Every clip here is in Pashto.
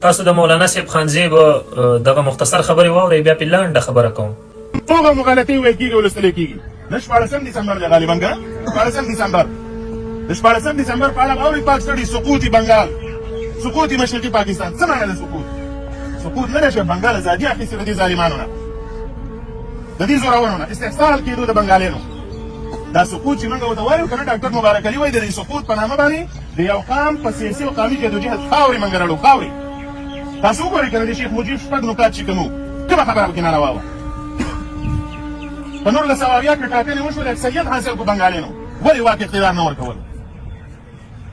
تاسو د مولانا صاحب خانزیب دغه مختصر خبرې واورئ بیا پې لنډه خبره کوم. توګه مغالطې ویل کېږي ولوستلی کېږي د 14 ډسمبر دی غالبا که 14 ډسمبر د 14 ډسمبر په اړه واورئ پاک سټډي سقوط بنګال سقوط مشرقي پاکستان څه معنی ده سقوط نه ده بنګال ازادي اخیستې د دې ظالمانو نه د دې زورورو نه استحصال کېدو د بنګالینو دا سقوط چې موږ ورته وایو که نه ډاکټر مبارک علي وایي د دې سقوط په نامه باندې د یو قام په سیاسي او قامي جدوجهد خاورې موږ راړو خاورې تاسو وګورئ که نه د شیخ مجیب شپږ نکات چې کوم کومه خبره پکې ناروا وه په 1980 کې ټاکنې وشولې اکثریت حاصل کړو بنګالینو ولې واک اقتدار نه ورکول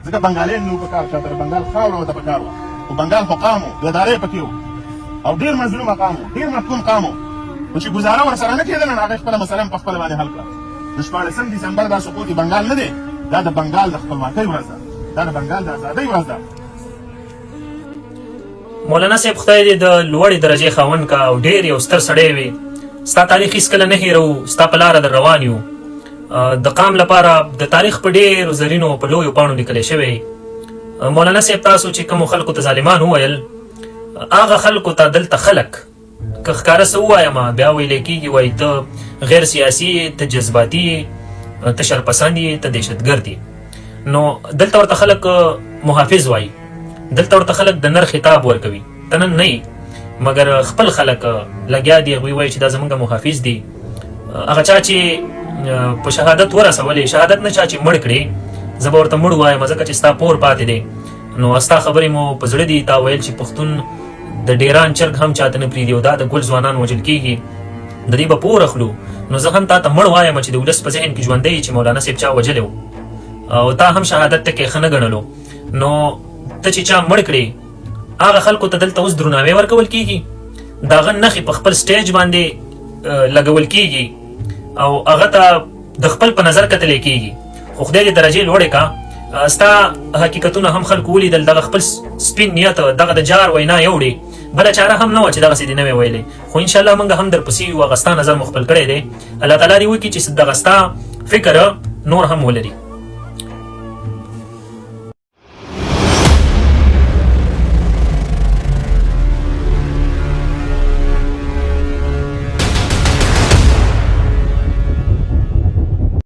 ځکه بنګالین نو په کار چاته د بنګال خاوره ورته په کار وه خو بنګال خو قام و ګدارۍ پکې و او ډېر مظلومه قام و ډېر محکوم قام و خو چې ګزاره ورسره نه کېدله نو هغې خپله مسله په خپله باندې حل کړه د 14 ډسمبر دا سقوط بنګال نه دی دا د بنګال د خپلواکۍ ورځ ده دا د بنګال د ازادۍ ورځ ده. مولانا صاحب خدای دې د لوړې درجې خاوند کا او ډېر یو ستر سړی وي ستا تاریخ هېڅکله نه هېرو ستا په لاره در روان یو د قام لپاره د تاریخ په ډېرو زرینو په لویو پاڼو لیکلی شوی. مولانا صاحب تاسو چې کومو خلکو ته ظالمان وویل هغه خلکو ته دلته خلک که ښکاره څه ووایم بیا ویلی کېږي وایي ته غیر سیاسي یې ته جذباتي یې ته شرپسند یې ته دهشتګرد یې نو دلته ورته خلک محافظ وایي دلته ورته خلک د نر خطاب ورکوي ته نن نه مګر خپل خلک لګیا دي هغوی وایي چې دا زمونږ محافظ دي هغه چا چې په شهادت ورسولې شهادت نه چا چې مړ کړې زه به ورته مړ وایم ځکه چې ستا پور پاتې دی نو ستا خبرې مو په زړه دي تا ویل چې پښتون د ډیران چرګ هم چاته نه پرېږدي او دا د ګل ځوانان وژل کېږي د دې به پور اخلو نو زه هم تا ته مړ وایم چې د ولس په ذهن کې ژوندی چې مولانا صاحب چا وژلی و او تا هم شهادت ته کې ښه نه ګڼلو نو ته چې چا مړ کړې هغه خلکو ته دلته اوس درناوی ورکول کېږي د هغه نښې په خپل سټیج باندې لګول کېږي او هغه ته د خپل په نظر کتلی کېږي خو خدای دې درجې لوړې کا ستا حقیقتونه هم خلکو ولیدل دغه خپل سپین نیت دغه د جار وینا یوړې بله چاره هم نه وه چې دغسې دې نه وی ویلی خو انشاءالله موږ هم درپسې یو هغه ستا نظر مو خپل کړی دی الله تعالی دې وکړي چې دغه ستا فکر نور هم ولري.